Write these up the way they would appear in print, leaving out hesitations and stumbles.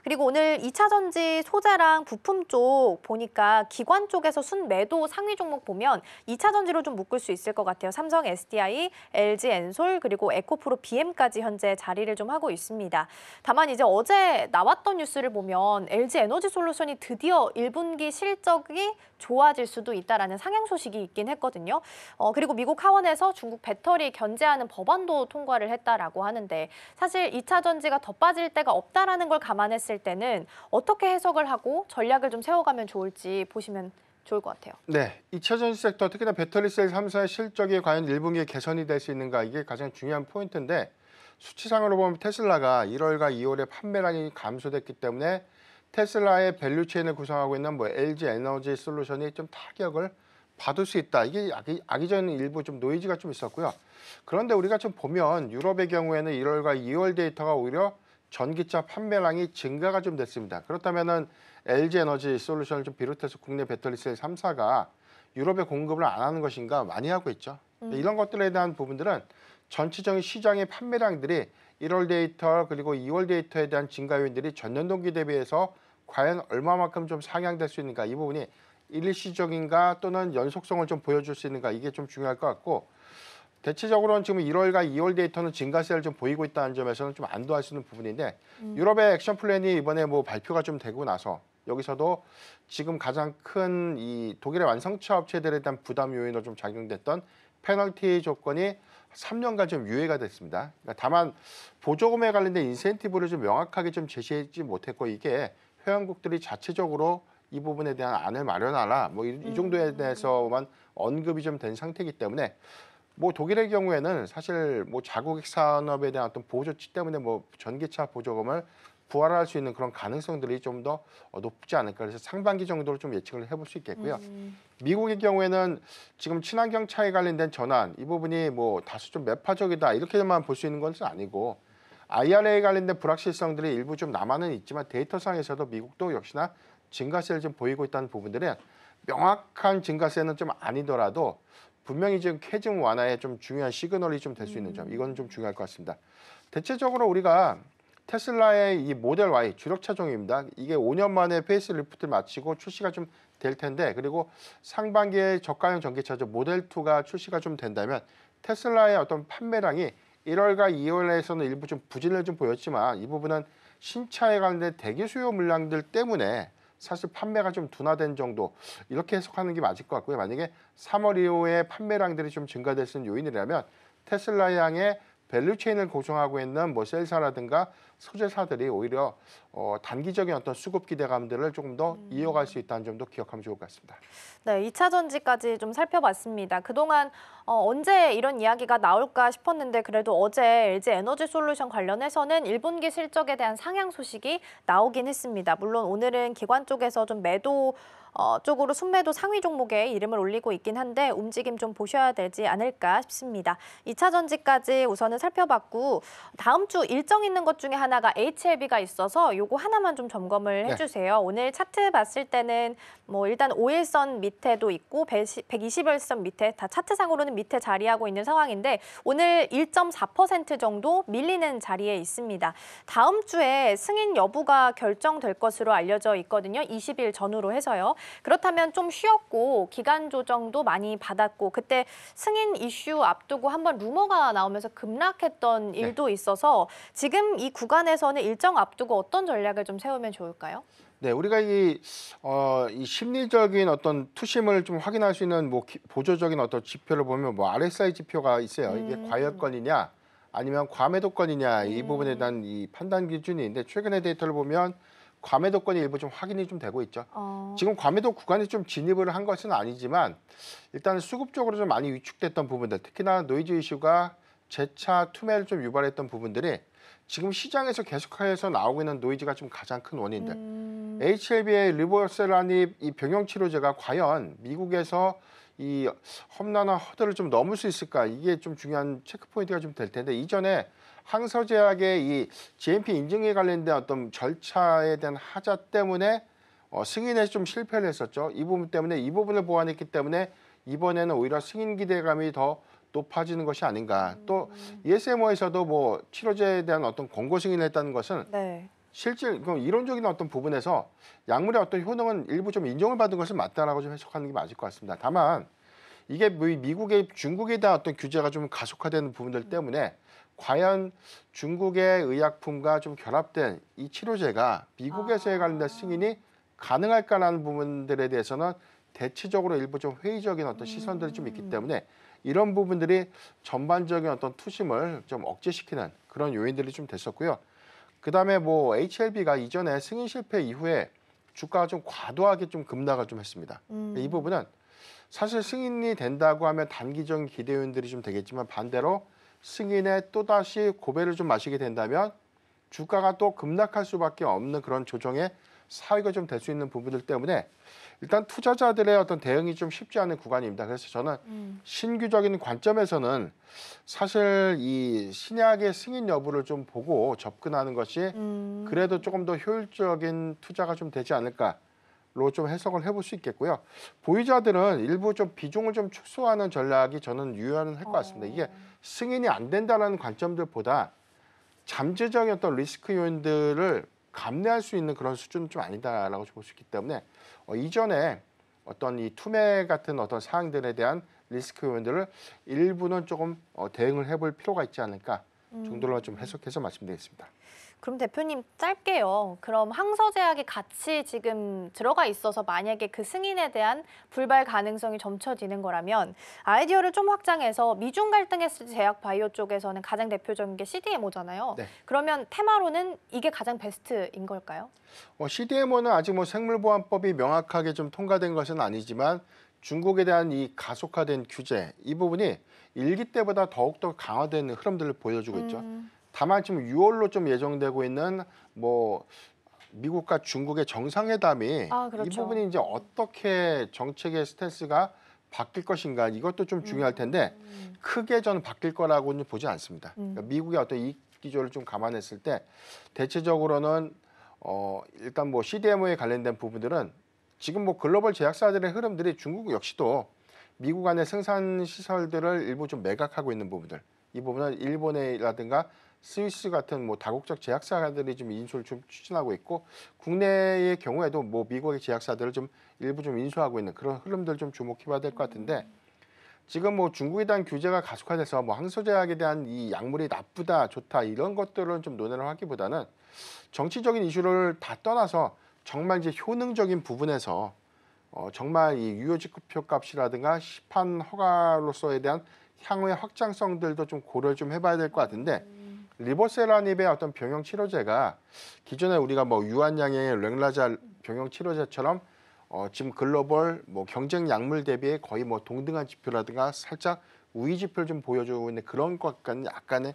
그리고 오늘 2차 전지 소재랑 부품 쪽 보니까 기관 쪽에서 순매도 상위 종목 보면 2차 전지로 좀 묶을 수 있을 것 같아요. 삼성 SDI, LG 엔솔, 그리고 에코프로 BM까지 현재 자리를 좀 하고 있습니다. 다만 이제 어제 나왔던 뉴스를 보면 LG 에너지 솔루션이 드디어 1분기 실적이 좋아질 수도 있다라는 상향 소식이 있긴 했거든요. 그리고 미국 하원에서 중국 배터리 견제하는 법안도 통과를 했다라고 하는데 사실 2차 전지가 더 빠질 데가 없다라는 걸 감안했을 때는 어떻게 해석을 하고 전략을 좀 세워가면 좋을지 보시면 좋을 것 같아요. 네, 2차 전지 섹터 특히나 배터리셀 3사의 실적이 과연 1분기에 개선이 될 수 있는가 이게 가장 중요한 포인트인데 수치상으로 보면 테슬라가 1월과 2월에 판매량이 감소됐기 때문에 테슬라의 밸류체인을 구성하고 있는 LG 에너지 솔루션이 좀 타격을 받을 수 있다. 이게 악의적인 일부 좀 노이즈가 좀 있었고요. 그런데 우리가 좀 보면 유럽의 경우에는 1월과 2월 데이터가 오히려 전기차 판매량이 증가가 좀 됐습니다. 그렇다면은 LG 에너지 솔루션을 좀 비롯해서 국내 배터리셀 3사가 유럽에 공급을 안 하는 것인가 많이 하고 있죠. 이런 것들에 대한 부분들은 전체적인 시장의 판매량들이 1월 데이터 그리고 2월 데이터에 대한 증가 요인들이 전년 동기 대비해서 과연 얼마만큼 좀 상향될 수 있는가 이 부분이 일시적인가 또는 연속성을 좀 보여줄 수 있는가 이게 좀 중요할 것 같고 대체적으로는 지금 1월과 2월 데이터는 증가세를 좀 보이고 있다는 점에서는 좀 안도할 수 있는 부분인데 유럽의 액션 플랜이 이번에 발표가 좀 되고 나서 여기서도 지금 가장 큰 이 독일의 완성차 업체들에 대한 부담 요인으로 좀 작용됐던 페널티 조건이 3년간 좀 유예가 됐습니다. 그러니까 다만 보조금에 관련된 인센티브를 좀 명확하게 좀 제시하지 못했고 이게 회원국들이 자체적으로 이 부분에 대한 안을 마련하라 이 정도에 대해서만 언급이 좀 된 상태이기 때문에 독일의 경우에는 사실 자국익 산업에 대한 어떤 보호 조치 때문에 전기차 보조금을 부활할 수 있는 그런 가능성들이 좀 더 높지 않을까. 그래서 상반기 정도로 좀 예측을 해볼 수 있겠고요. 미국의 경우에는 지금 친환경 차에 관련된 전환 이 부분이 다소 좀 매파적이다 이렇게만 볼 수 있는 것은 아니고 IRA에 관련된 불확실성들이 일부 좀 남아는 있지만 데이터상에서도 미국도 역시나 증가세를 좀 보이고 있다는 부분들은 명확한 증가세는 좀 아니더라도 분명히 지금 캐즘 완화에 좀 중요한 시그널이 좀 될 수 있는 점 이거는 좀 중요할 것 같습니다. 대체적으로 우리가 테슬라의 이 모델 Y 주력 차종입니다. 이게 5년 만에 페이스리프트를 마치고 출시가 좀 될 텐데 그리고 상반기에 저가형 전기차죠. 모델 2가 출시가 좀 된다면 테슬라의 어떤 판매량이 1월과 2월에서는 일부 좀 부진을 좀 보였지만 이 부분은 신차에 관련된 대기 수요 물량들 때문에 사실 판매가 좀 둔화된 정도 이렇게 해석하는 게 맞을 것 같고요. 만약에 3월 이후에 판매량들이 좀 증가될 수 있는 요인이라면 테슬라 향의 밸류체인을 구성하고 있는 셀사라든가 소재사들이 오히려 단기적인 어떤 수급 기대감들을 조금 더 이어갈 수 있다는 점도 기억하면 좋을 것 같습니다. 네, 2차 전지까지 좀 살펴봤습니다. 그동안 언제 이런 이야기가 나올까 싶었는데 그래도 어제 LG 에너지 솔루션 관련해서는 1분기 실적에 대한 상향 소식이 나오긴 했습니다. 물론 오늘은 기관 쪽에서 좀 매도 쪽으로 순매도 상위 종목에 이름을 올리고 있긴 한데 움직임 좀 보셔야 되지 않을까 싶습니다. 2차 전지까지 우선은 살펴봤고 다음 주 일정 있는 것 중에 하나가 HLB가 있어서 요거 하나만 좀 점검을 해주세요. 오늘 차트 봤을 때는 일단 5일선 밑에도 있고 120일선 밑에 다 차트상으로는 밑에 자리하고 있는 상황인데 오늘 1.4% 정도 밀리는 자리에 있습니다. 다음 주에 승인 여부가 결정될 것으로 알려져 있거든요. 20일 전후로 해서요. 그렇다면 좀 쉬었고 기간 조정도 많이 받았고 그때 승인 이슈 앞두고 한번 루머가 나오면서 급락했던 일도 있어서 지금 이 구간에서는 일정 앞두고 어떤 전략을 좀 세우면 좋을까요? 네, 우리가 이 심리적인 어떤 투심을 좀 확인할 수 있는 보조적인 어떤 지표를 보면 RSI 지표가 있어요. 이게 과열권이냐 아니면 과매도권이냐 이 부분에 대한 이 판단 기준이 있는데 최근의 데이터를 보면 과매도권이 일부 좀 확인이 좀 되고 있죠. 지금 과매도 구간이 좀 진입을 한 것은 아니지만 일단 수급적으로 좀 많이 위축됐던 부분들 특히나 노이즈 이슈가 재차 투매를 좀 유발했던 부분들이 지금 시장에서 계속해서 나오고 있는 노이즈가 좀 가장 큰 원인들. HLB의 리보세라닙 이 병용 치료제가 과연 미국에서 이 험난한 허들을 좀 넘을 수 있을까? 이게 좀 중요한 체크 포인트가 좀 될 텐데 이전에 항서제약의 이 GMP 인증에 관련된 어떤 절차에 대한 하자 때문에 승인에 좀 실패를 했었죠. 이 부분 때문에 이 부분을 보완했기 때문에 이번에는 오히려 승인 기대감이 더 높아지는 것이 아닌가. 또 ESMO에서도 치료제에 대한 어떤 권고 승인을 했다는 것은 실질 그럼 이론적인 어떤 부분에서 약물의 어떤 효능은 일부 좀 인정을 받은 것은 맞다라고 좀 해석하는 게 맞을 것 같습니다. 다만 이게 미국의 중국에 대한 어떤 규제가 좀 가속화되는 부분들 때문에 과연 중국의 의약품과 좀 결합된 이 치료제가 미국에서의 관련된 승인이 가능할까라는 부분들에 대해서는 대체적으로 일부 좀 회의적인 어떤 시선들이 좀 있기 때문에 이런 부분들이 전반적인 어떤 투심을 좀 억제시키는 그런 요인들이 좀 됐었고요. 그다음에 뭐 HLB가 이전에 승인 실패 이후에 주가가 좀 과도하게 좀 급락을 좀 했습니다. 이 부분은 사실 승인이 된다고 하면 단기적인 기대 요인들이 좀 되겠지만 반대로 승인에 또다시 고배를 좀 마시게 된다면 주가가 또 급락할 수밖에 없는 그런 조정의 사유가 좀 될 수 있는 부분들 때문에 일단 투자자들의 어떤 대응이 좀 쉽지 않은 구간입니다. 그래서 저는 신규적인 관점에서는 사실 이 신약의 승인 여부를 좀 보고 접근하는 것이 그래도 조금 더 효율적인 투자가 좀 되지 않을까로 좀 해석을 해볼 수 있겠고요. 보유자들은 일부 좀 비중을 좀 축소하는 전략이 저는 유효할 것 같습니다. 이게 승인이 안 된다는 관점들보다 잠재적인 어떤 리스크 요인들을 감내할 수 있는 그런 수준은 좀 아니다라고 볼 수 있기 때문에 이전에 어떤 이 투매 같은 어떤 사항들에 대한 리스크 요인들을 일부는 조금 대응을 해볼 필요가 있지 않을까 정도로 좀 해석해서 말씀드리겠습니다. 그럼 대표님 짧게요. 그럼 항서제약이 같이 지금 들어가 있어서 만약에 그 승인에 대한 불발 가능성이 점쳐지는 거라면 아이디어를 좀 확장해서 미중 갈등했을 때 제약 바이오 쪽에서는 가장 대표적인 게 CDMO잖아요. 네. 그러면 테마로는 이게 가장 베스트인 걸까요? CDMO는 아직 뭐 생물보안법이 명확하게 좀 통과된 것은 아니지만 중국에 대한 이 가속화된 규제 이 부분이 일기 때보다 더욱더 강화된 흐름들을 보여주고 있죠. 다만 지금 6월로 좀 예정되고 있는 뭐 미국과 중국의 정상회담이 그렇죠. 이 부분이 이제 어떻게 정책의 스탠스가 바뀔 것인가 이것도 좀 중요할 텐데 크게 저는 바뀔 거라고는 보지 않습니다. 그러니까 미국의 어떤 이익 기조를 좀 감안했을 때 대체적으로는 일단 뭐 CDMO에 관련된 부분들은 지금 뭐 글로벌 제약사들의 흐름들이 중국 역시도 미국 안의 생산 시설들을 일부 좀 매각하고 있는 부분들 이 부분은 일본이라든가 스위스 같은 뭐 다국적 제약사들이 좀 인수를 좀 추진하고 있고 국내의 경우에도 뭐 미국의 제약사들을 좀 일부 좀 인수하고 있는 그런 흐름들 좀 주목해봐야 될 것 같은데 지금 뭐 중국에 대한 규제가 가속화돼서 뭐 항소제약에 대한 이 약물이 나쁘다 좋다 이런 것들은 좀 논의를 하기보다는 정치적인 이슈를 다 떠나서 정말 이제 효능적인 부분에서 정말 이 유효지표 값이라든가 시판 허가로서에 대한 향후의 확장성들도 좀 고려를 좀 해봐야 될 것 같은데 리보세라닙의 어떤 병용 치료제가 기존에 우리가 뭐 유한양의 랭라자 병용 치료제처럼 지금 글로벌 뭐 경쟁 약물 대비에 거의 뭐 동등한 지표라든가 살짝 우위 지표를 좀 보여주고 있는 그런 것과는 약간의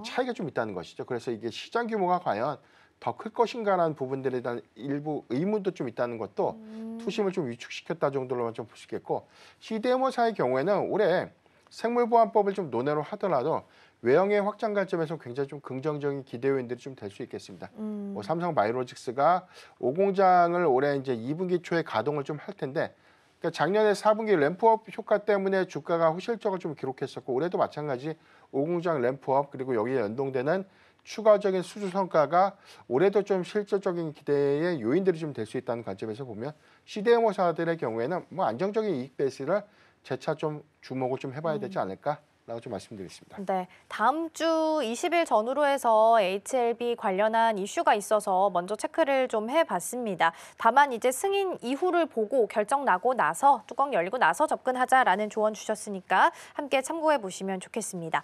차이가 좀 있다는 것이죠. 그래서 이게 시장 규모가 과연 더 클 것인가라는 부분들에 대한 일부 의문도 좀 있다는 것도 투심을 좀 위축시켰다 정도로만 좀 볼 수 있겠고 CDMO사의 경우에는 올해 생물보안법을 좀 논의로 하더라도 외형의 확장 관점에서 굉장히 좀 긍정적인 기대 요인들이 좀 될 수 있겠습니다. 뭐 삼성바이오로직스가 5공장을 올해 이제 2분기 초에 가동을 좀 할 텐데 그러니까 작년에 4분기 램프업 효과 때문에 주가가 호실적을 좀 기록했었고 올해도 마찬가지 5공장 램프업 그리고 여기에 연동되는 추가적인 수주 성과가 올해도 좀 실질적인 기대의 요인들이 좀 될 수 있다는 관점에서 보면 CDMO사들의 경우에는 뭐 안정적인 이익 베이스를 재차 좀 주목을 좀 해봐야 되지 않을까라고 좀 말씀드리겠습니다. 네, 다음 주 20일 전후로 해서 HLB 관련한 이슈가 있어서 먼저 체크를 좀 해봤습니다. 다만 이제 승인 이후를 보고 결정 나고 나서 뚜껑 열리고 나서 접근하자라는 조언 주셨으니까 함께 참고해 보시면 좋겠습니다.